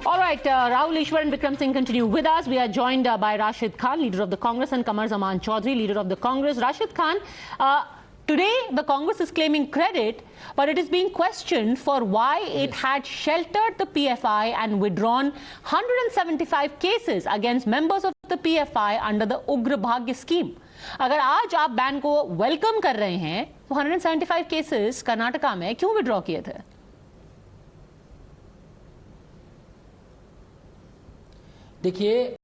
All right, Rahul Ishwar and Vikram Singh continue with us. We are joined by Rashid Khan, leader of the Congress, and Kamar Zaman Chaudhary, leader of the Congress. Rashid Khan, today the Congress is claiming credit, but it is being questioned for why it had sheltered the PFI and withdrawn 175 cases against members of the PFI under the Ugra Bhagya scheme. अगर आज आप ban को welcome कर रहे हैं तो 175 cases Karnataka में क्यों विड्रॉ किए थे? देखिए,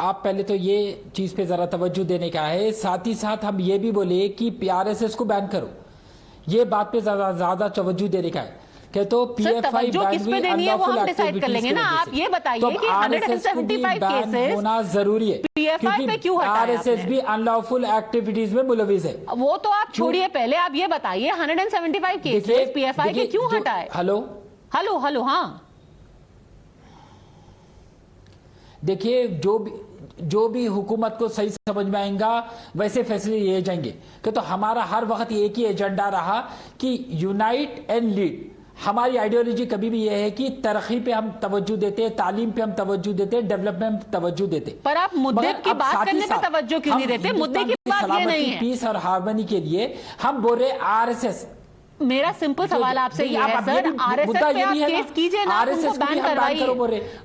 आप पहले तो ये चीज पे जरा तवज्जो देने का है, साथ ही साथ हम ये भी बोले कि पीआरएसएस को बैन करो, ये बात पे ज्यादा तवज्जो देने का है कि तो पीएफआई किस पे देनी है वो हम डिसाइड कर लेंगे ना। आप ये बताइए कि 175 केसेस होना जरूरी है, पीएफआई पे क्यों हटाया? आरएसएस भी अनलॉफुल एक्टिविटीज में मुलविस है। वो तो आप छोड़िए, पहले आप ये बताइए 175 केसेस पीएफआई के क्यों हटाए? हेलो हाँ, देखिए, जो भी हुकूमत को सही समझ में आएगा वैसे फैसले लिए जाएंगे कि तो हमारा हर वक्त एक ही एजेंडा रहा कि यूनाइट एंड लीड। हमारी आइडियोलॉजी कभी भी ये है कि तरक्की पे हम तवज्जो देते हैं, तालीम पे हम तवज्जो देते हैं, डेवलपमेंट पे तवज्जो देते हैं। पर आप मुद्दे की बात करने पे तवज्जो क्यों नहीं देते? मुद्दे की बात ये नहीं है। पीस और हार्मनी के लिए हम बोल रहे आरएसएस। मेरा सिंपल सवाल आपसे ये है सर, आरएसएस पे आप केस कीजिए ना, उनको बैन करवाइए।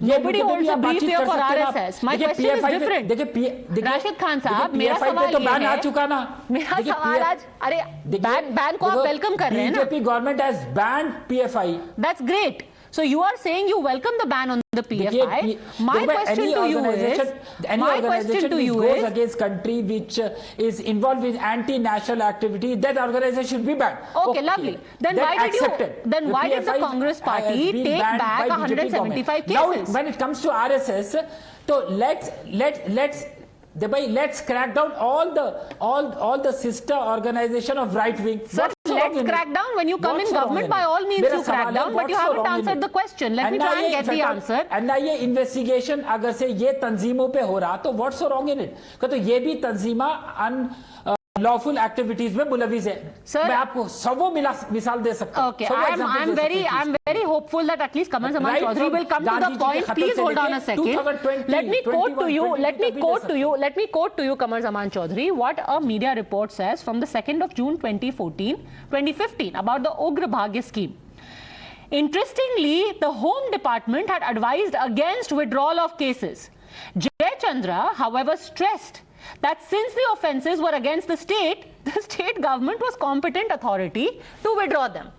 Nobody holds a brief here for RSS. My question is different. देखिए राशिद खान साहब, मेरा सवाल ये है, आ चुका ना मेरा सवाल आज, अरे बैन को आप वेलकम कर रहे हैं ना? BJP government has banned PFI. That's great. So you are saying you welcome the ban on the PFI. My question to you goes against country which is involved with anti-national activity, that organization should be banned. Okay, lovely. Then why did the Congress party take back 175 cases? Now, when it comes to RSS, so let's crack down all the sister organization of right wing. Sir, let's crack down. When you come in government, by all means you crack down, but you haven't answered the question. Let me try and get the answer. NIA investigation अगर से ये तंजीमों पे हो रहा तो what's so wrong in it? तो ये भी तंजीमा unlawful activities में मुलविस है। Sir, मैं आपको सबों मिसाल दे सकता हूँ। Okay, I'm very hopeful that at least Kamar Zaman Chaudhary will come to the point. Please hold on a second. Let me quote to you, Kamar Zaman Chaudhary, what a media report says from the 2nd of June 2015 about the Ugra Bhagya scheme. Interestingly, the Home Department had advised against withdrawal of cases. Jay Chandra, however, stressed that since the offences were against the state government was competent authority to withdraw them.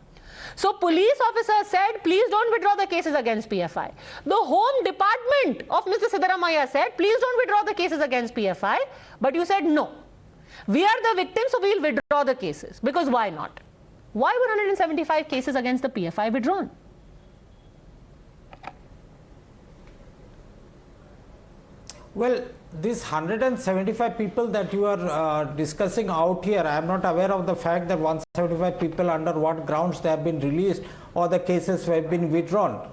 So police officers said, please don't withdraw the cases against PFI. The Home Department of Mr. Siddaramaiah said, please don't withdraw the cases against PFI. But you said, no, we are the victims, so we'll withdraw the cases. Because why not? Why were 175 cases against the PFI withdrawn? Well, these 175 people that you are discussing out here, I am not aware of the fact that 175 people under what grounds they have been released or the cases have been withdrawn.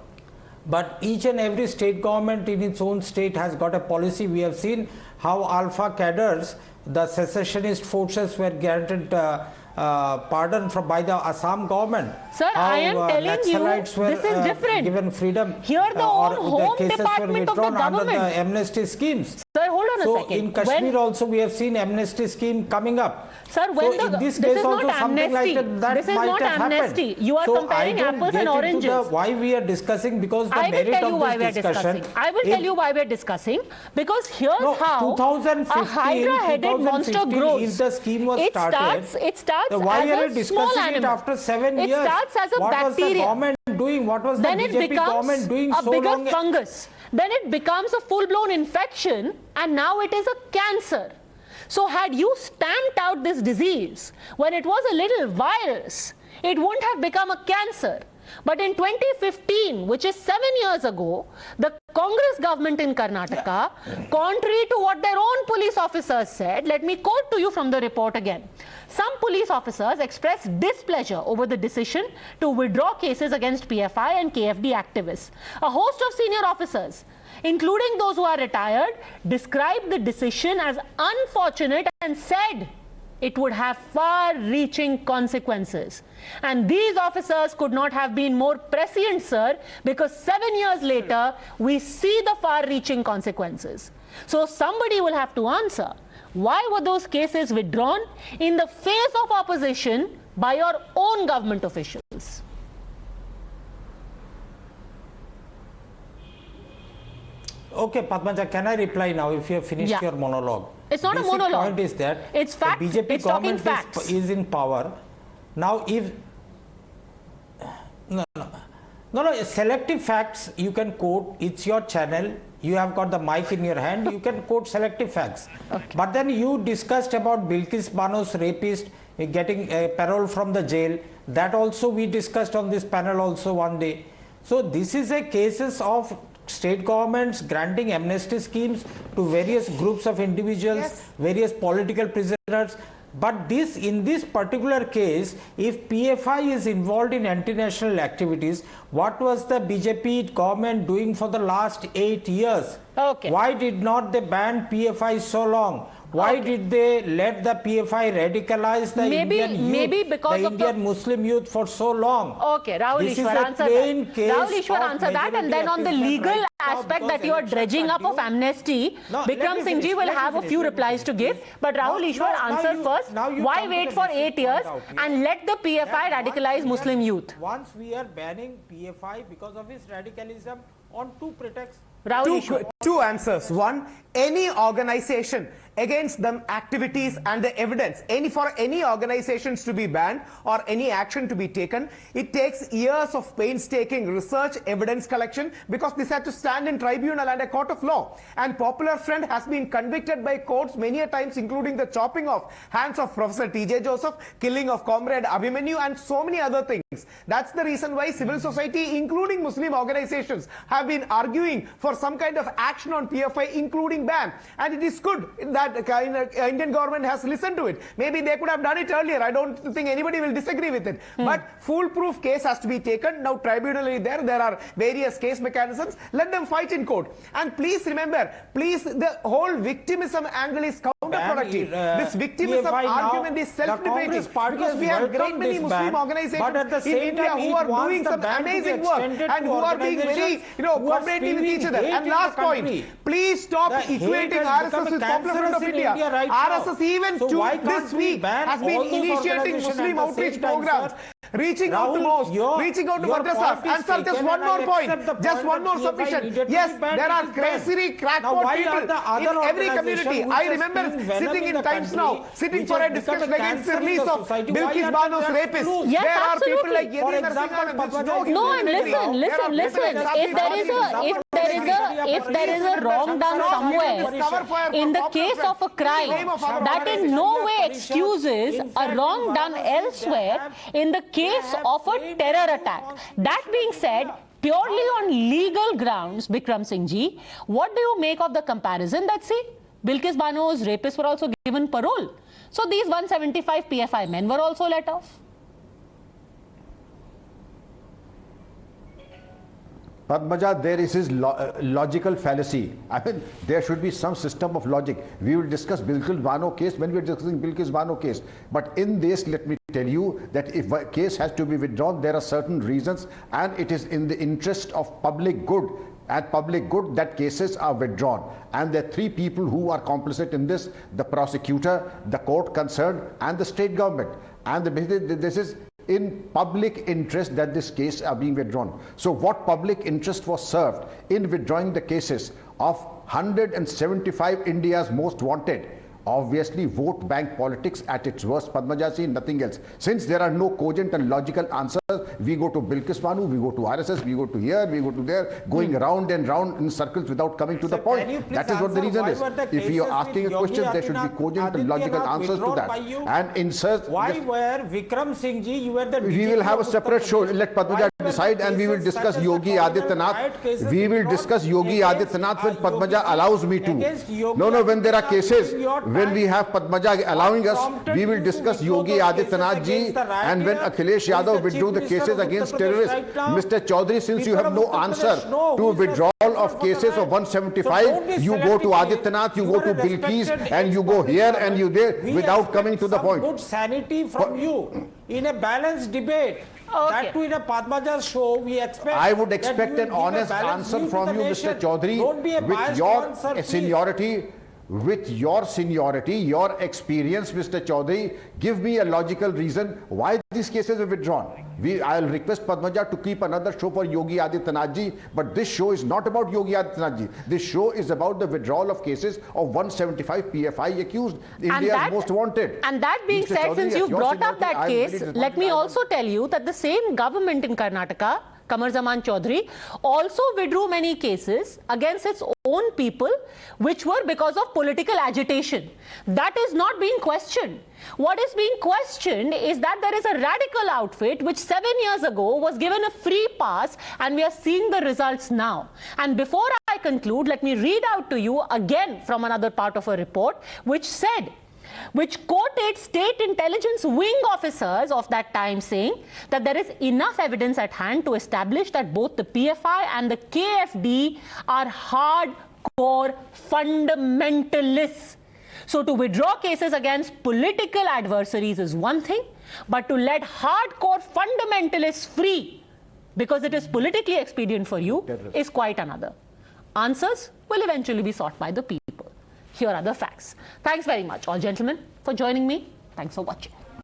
But each and every state government in its own state has got a policy. We have seen how alpha cadres, the secessionist forces, were granted pardon by the Assam government. Sir, I am telling you, this is different. Given freedom. Here the Home Department of the government. Under the amnesty schemes. Sir, hold on a second. In Kashmir also we have seen amnesty scheme coming up. Sir, this is not amnesty. This is not amnesty. You are comparing apples and oranges. Why we are discussing, because the merit of this discussion. I will tell you why we are discussing. Because here's how 2015, a hydra-headed monster grows. If the scheme was started, it starts why are as you a small discussing animal. It after 7 years? It starts as a what bacteria. Was the government doing? What was then the BJP government doing a so bigger long? Fungus. Then it becomes a full-blown infection, and now it is a cancer. So had you stamped out this disease when it was a little virus, it wouldn't have become a cancer. But in 2015, which is 7 years ago, the Congress government in Karnataka, contrary to what their own police officers said, let me quote to you from the report again. Some police officers expressed displeasure over the decision to withdraw cases against PFI and KFD activists. A host of senior officers, including those who are retired, described the decision as unfortunate and said it would have far-reaching consequences. And these officers could not have been more prescient, sir, because 7 years later, we see the far-reaching consequences. So somebody will have to answer, why were those cases withdrawn in the face of opposition by your own government officials? Okay, Padmaja, can I reply now if you have finished your monologue? It's not Basic a monologue. Point is that it's fact. The BJP it's talking government facts. is in power. Now, if no, selective facts you can quote. It's your channel. You have got the mic in your hand. You can quote selective facts. Okay. But then you discussed about Bilkis Bano's rapist getting parole from the jail. That also we discussed on this panel also one day. So this is a cases of state governments granting amnesty schemes to various groups of individuals, various political prisoners. But this, in this particular case, if PFI is involved in anti-national activities, what was the BJP government doing for the last 8 years? Okay. Why did not they ban PFI so long? Why did they let the PFI radicalize the Indian youth, maybe because the of Indian Muslim youth for so long? Okay, Rahul Ishwar, answer that. Rahul Ishwar, answer that, and then on the legal aspect that you are dredging up of amnesty, Bikram Singh ji will have a few replies to give. But Rahul Ishwar, answer first. Why wait for 8 years and let the PFI radicalize Muslim youth? Once we are banning PFI because of his radicalism on two pretexts. Two answers. One, any organization against them activities and the evidence, for any organizations to be banned or any action to be taken, it takes years of painstaking research, evidence collection, because this had to stand in tribunal and a court of law. And Popular Front has been convicted by courts many a times, including the chopping of hands of Professor T.J. Joseph, killing of Comrade Abhimanyu, and so many other things. That's the reason why civil society, including Muslim organizations, have been arguing for some kind of action on PFI, including ban. And it is good that the Indian government has listened to it. Maybe they could have done it earlier. I don't think anybody will disagree with it. But foolproof case has to be taken. Now tribunal is there. There are various case mechanisms. Let them fight in court. And please remember, the whole victimism angle is counterproductive. This victimism argument is self-defeating, because we have great many Muslim organizations in India who are doing some amazing work and who are being very cooperative with each other. And last point, please stop equating RSS with Popular Front of India. RSS even this week has been initiating Muslim outreach programs, reaching out to mosques, reaching out to madrasas. And sir, just one more point, just one more sufficient. Yes, there are crazy crackpot people in every community. I remember sitting in Times Now, sitting for a discussion against the release of Bilkis Bano's rapist. Yes, there are absolutely. people like Yeti Narasimhan. No, and listen. If there is a wrong done somewhere in the case of a crime, that in no way excuses a wrong done elsewhere in the case of a terror attack. That being said, purely on legal grounds, Bikram Singh ji, what do you make of the comparison that, see, Bilkis Bano's rapists were also given parole? So these 175 PFI men were also let off. Padmaja, there is his logical fallacy. I mean, there should be some system of logic. We will discuss Bilkis Bano case when we are discussing Bilkis Bano case. But in this, let me tell you that if a case has to be withdrawn, there are certain reasons, and it is in the interest of public good. At public good, that cases are withdrawn. And there are three people who are complicit in this: the prosecutor, the court concerned, and the state government. And this is in public interest that this case are being withdrawn. So what public interest was served in withdrawing the cases of 175 India's most wanted? Obviously, vote bank politics at its worst, Padmaja, nothing else. Since there are no cogent and logical answers, we go to Bilkis Bano, we go to RSS, we go to here, we go to there, going round and round in circles without coming to the point. That is what the reason is. If you are asking a question, there should be cogent and logical answers to that. And insert. Why were Bikram Singh ji, you were the We will have a separate show. Let Padmaja decide, and we will discuss Yogi Adityanath. We will discuss Yogi Adityanath when Padmaja allows me to. No, when there are cases when we have Padmaja allowing us, we will discuss Yogi Adityanath ji, and when Akhilesh Yadav withdrew the cases against terrorists. Mr. Chaudhary, since you have no answer to withdrawal of cases of 175, you go to Adityanath, you go to Bilkis, and you go here and you there without coming to the point. Good sanity from you in a balanced debate. Okay. That too in a Padmaja show, we expect. I would expect an honest answer from you, Mr. Chaudhary, with your seniority. With your seniority, your experience, Mr. Chaudhary, give me a logical reason why these cases were withdrawn. I'll request Padmaja to keep another show for Yogi Adityanath ji, but this show is not about Yogi Adityanath ji. This show is about the withdrawal of cases of 175 PFI accused, India's most wanted. And that being Mr. said, Chaudhary, since you've brought up that case, let me also tell you that the same government in Karnataka, Kamar Zaman Chaudhary, also withdrew many cases against its own people, which were because of political agitation. That is not being questioned. What is being questioned is that there is a radical outfit which 7 years ago was given a free pass, and we are seeing the results now. And before I conclude, let me read out to you again from another part of a report which quoted state intelligence wing officers of that time saying that there is enough evidence at hand to establish that both the PFI and the KFD are hardcore fundamentalists. So to withdraw cases against political adversaries is one thing, but to let hardcore fundamentalists free because it is politically expedient for you is quite another. Answers will eventually be sought by the people. Here are the facts. Thanks very much, all gentlemen, for joining me. Thanks for watching.